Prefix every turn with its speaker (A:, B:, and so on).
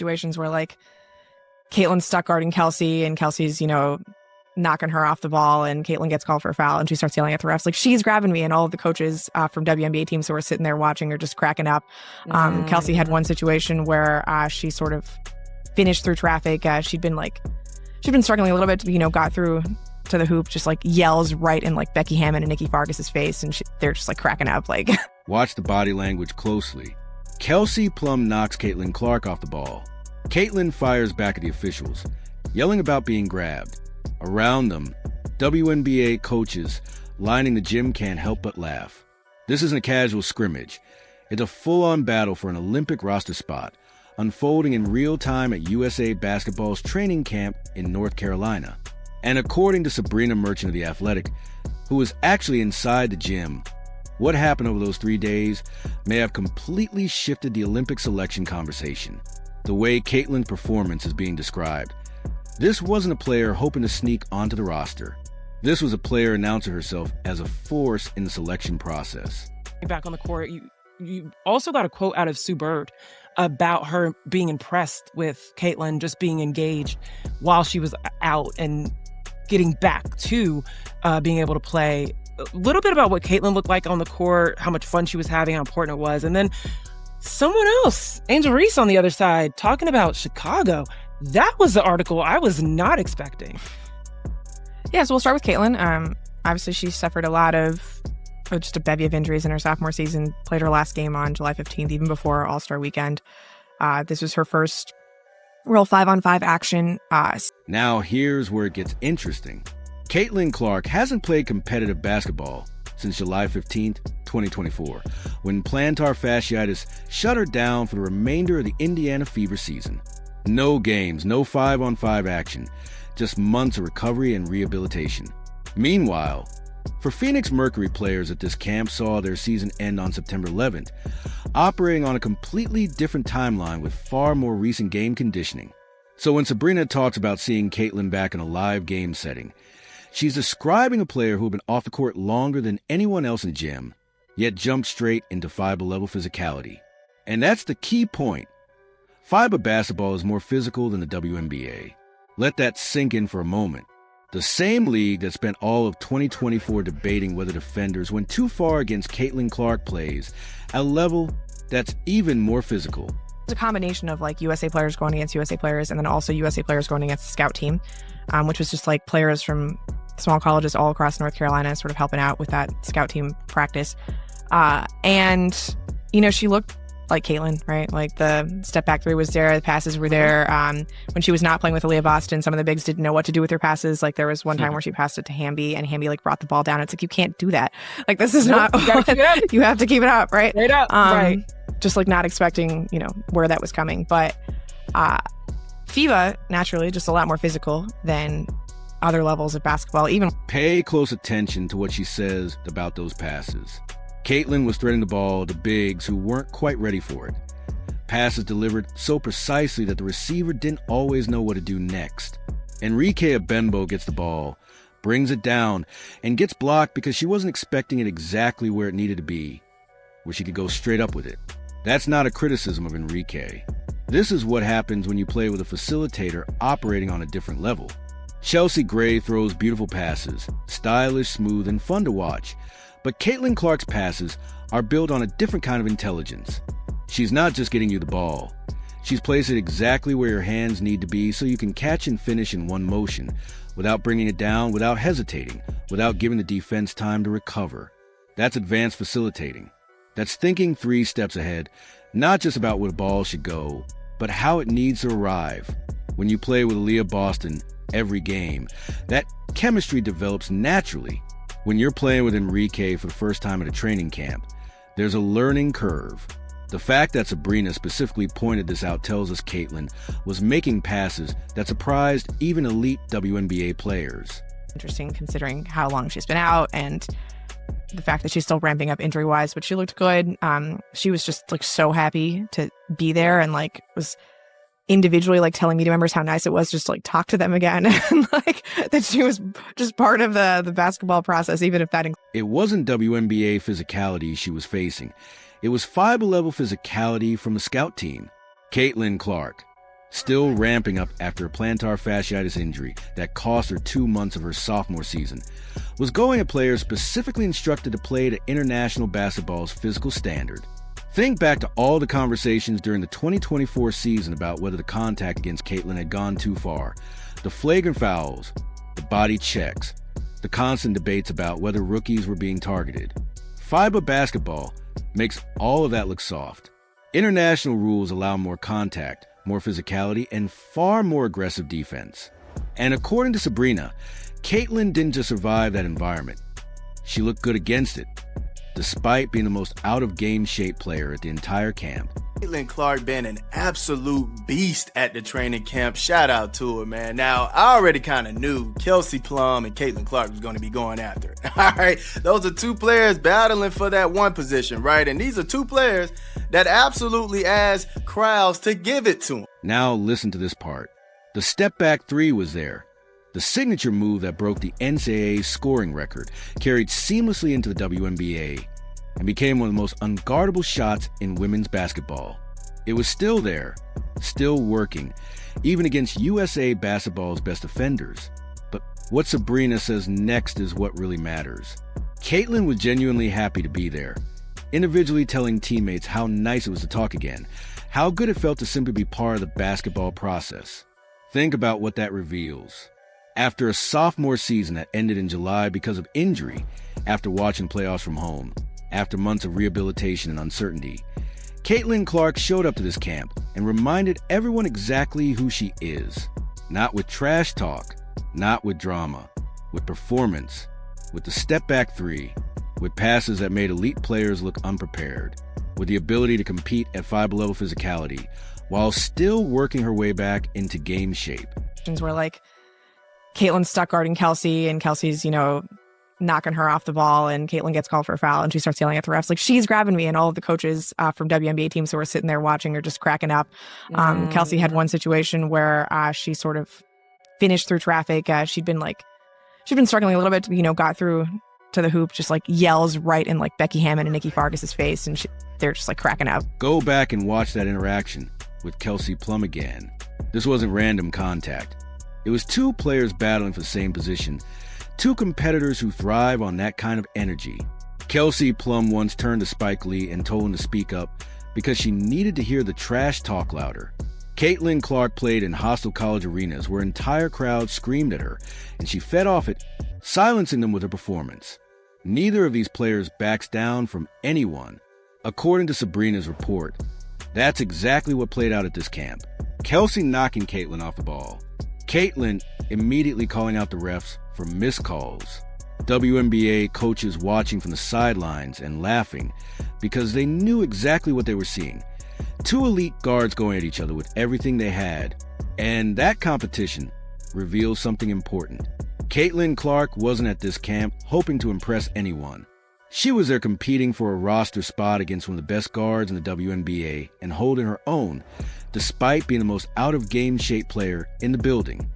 A: situations where like Caitlyn's stuck guarding Kelsey and Kelsey's, knocking her off the ball and Caitlyn gets called for a foul and she starts yelling at the refs, like, she's grabbing me. And all of the coaches from WNBA teams who were sitting there watching are just cracking up. Kelsey had one situation where she sort of finished through traffic. She'd been struggling a little bit, got through to the hoop, just like yells right in like Becky Hammon and Nikki Fargas's face. And they're just like cracking up. Like,
B: watch the body language closely. Kelsey Plum knocks Caitlyn Clark off the ball. Caitlyn fires back at the officials, yelling about being grabbed. Around them, WNBA coaches lining the gym can't help but laugh. This isn't a casual scrimmage. It's a full-on battle for an Olympic roster spot, unfolding in real time at USA Basketball's training camp in North Carolina. And according to Sabrina Merchant of The Athletic, who was actually inside the gym, what happened over those 3 days may have completely shifted the Olympic selection conversation. The way Caitlyn's performance is being described. This wasn't a player hoping to sneak onto the roster. This was a player announcing herself as a force in the selection process.
C: Back on the court, you also got a quote out of Sue Bird about her being impressed with Caitlyn just being engaged while she was out and getting back to being able to play. A little bit about what Caitlyn looked like on the court, how much fun she was having, how important it was. And then someone else, Angel Reese on the other side, talking about Chicago. That was the article I was not expecting.
A: Yeah, so we'll start with Caitlyn. Obviously, she suffered a lot of just a bevy of injuries in her sophomore season, played her last game on July 15th, even before All-Star Weekend. This was her first real 5-on-5 action.
B: Now, here's where it gets interesting. Caitlyn Clark hasn't played competitive basketball since July 15th, 2024, when plantar fasciitis shut her down for the remainder of the Indiana Fever season. No games, no 5-on-5 action, just months of recovery and rehabilitation. Meanwhile, for Phoenix Mercury players at this camp saw their season end on September 11th, operating on a completely different timeline with far more recent game conditioning. So when Sabrina talks about seeing Caitlyn back in a live game setting, she's describing a player who had been off the court longer than anyone else in the gym, yet jumped straight into FIBA-level physicality. And that's the key point. FIBA basketball is more physical than the WNBA. Let that sink in for a moment. The same league that spent all of 2024 debating whether defenders went too far against Caitlyn Clark plays at a level that's even more physical.
A: It's a combination of like USA players going against USA players and then also USA players going against the scout team, which was just like players from small colleges all across North Carolina sort of helping out with that scout team practice. And, she looked like Caitlyn, right? Like the step back three was there, the passes were there. When she was not playing with Aaliyah Boston, some of the bigs didn't know what to do with her passes. Like there was one time where she passed it to Hamby and Hamby like brought the ball down. It's like, you can't do that. Like this is not,
C: you gotta keep it up.
A: You have to keep it up, right?
C: Straight up, right.
A: Just like not expecting, where that was coming. But FIBA, naturally, just a lot more physical than other levels of basketball. Even
B: pay close attention to what she says about those passes. Caitlyn was threading the ball to bigs who weren't quite ready for it. Passes delivered so precisely that the receiver didn't always know what to do next. Enrique Abembo gets the ball, brings it down, and gets blocked because she wasn't expecting it exactly where it needed to be, where she could go straight up with it. That's not a criticism of Enrique. This is what happens when you play with a facilitator operating on a different level. Chelsea Gray throws beautiful passes, stylish, smooth, and fun to watch. But Caitlyn Clark's passes are built on a different kind of intelligence. She's not just getting you the ball. She's placed it exactly where your hands need to be so you can catch and finish in one motion, without bringing it down, without hesitating, without giving the defense time to recover. That's advanced facilitating. That's thinking 3 steps ahead, not just about where the ball should go, but how it needs to arrive. When you play with Aaliyah Boston every game, that chemistry develops naturally. When you're playing with Enrique for the first time at a training camp, there's a learning curve. The fact that Sabrina specifically pointed this out tells us Caitlyn was making passes that surprised even elite WNBA players.
A: Interesting considering how long she's been out and the fact that she's still ramping up injury-wise, but she looked good. She was just like so happy to be there and like was individually like telling media members how nice it was just to like talk to them again and like that she was just part of the basketball process, even if that
B: it wasn't WNBA physicality she was facing. It was FIBA level physicality from the scout team. Caitlyn Clark, still ramping up after a plantar fasciitis injury that cost her 2 months of her sophomore season, was going at players specifically instructed to play to international basketball's physical standard. Think back to all the conversations during the 2024 season about whether the contact against Caitlyn had gone too far, the flagrant fouls, the body checks, the constant debates about whether rookies were being targeted. FIBA basketball makes all of that look soft. International rules allow more contact, more physicality, and far more aggressive defense. And according to Sabrina, Caitlyn didn't just survive that environment. She looked good against it, despite being the most out-of-game shape player at the entire camp.
D: Caitlyn Clark been an absolute beast at the training camp. Shout out to her, man. Now, I already kind of knew Kelsey Plum and Caitlyn Clark was going to be going after it. All right, those are two players battling for that one position, right? And these are two players that absolutely asked crowds to give it to them.
B: Now listen to this part. The step-back three was there. The signature move that broke the NCAA scoring record, carried seamlessly into the WNBA, and became one of the most unguardable shots in women's basketball. It was still there, still working, even against USA basketball's best offenders. But what Sabrina says next is what really matters. Caitlyn was genuinely happy to be there, individually telling teammates how nice it was to talk again, how good it felt to simply be part of the basketball process. Think about what that reveals. After a sophomore season that ended in July because of injury, after watching playoffs from home, after months of rehabilitation and uncertainty, Caitlyn Clark showed up to this camp and reminded everyone exactly who she is. Not with trash talk, not with drama, with performance, with the step-back three, with passes that made elite players look unprepared, with the ability to compete at FIBA-level physicality, while still working her way back into game shape.
A: Where, like, Caitlyn's stuck guarding Kelsey, and Kelsey's, knocking her off the ball, and Caitlyn gets called for a foul, and she starts yelling at the refs, like, she's grabbing me, and all of the coaches from WNBA teams who were sitting there watching are just cracking up. Kelsey had one situation where she sort of finished through traffic. She'd been struggling a little bit, got through to the hoop, just like yells right in like Becky Hammon and Nikki Fargas's face, and they're just like cracking up.
B: Go back and watch that interaction with Kelsey Plum again. This wasn't random contact. It was two players battling for the same position, two competitors who thrive on that kind of energy. Kelsey Plum once turned to Spike Lee and told him to speak up because she needed to hear the trash talk louder. Caitlyn Clark played in hostile college arenas where entire crowds screamed at her, and she fed off it, silencing them with her performance. Neither of these players backs down from anyone. According to Sabrina's report, that's exactly what played out at this camp. Kelsey knocking Caitlyn off the ball. Caitlyn immediately calling out the refs for missed calls. WNBA coaches watching from the sidelines and laughing because they knew exactly what they were seeing. Two elite guards going at each other with everything they had. And that competition reveals something important. Caitlyn Clark wasn't at this camp hoping to impress anyone. She was there competing for a roster spot against one of the best guards in the WNBA and holding her own, despite being the most out-of-game shape player in the building.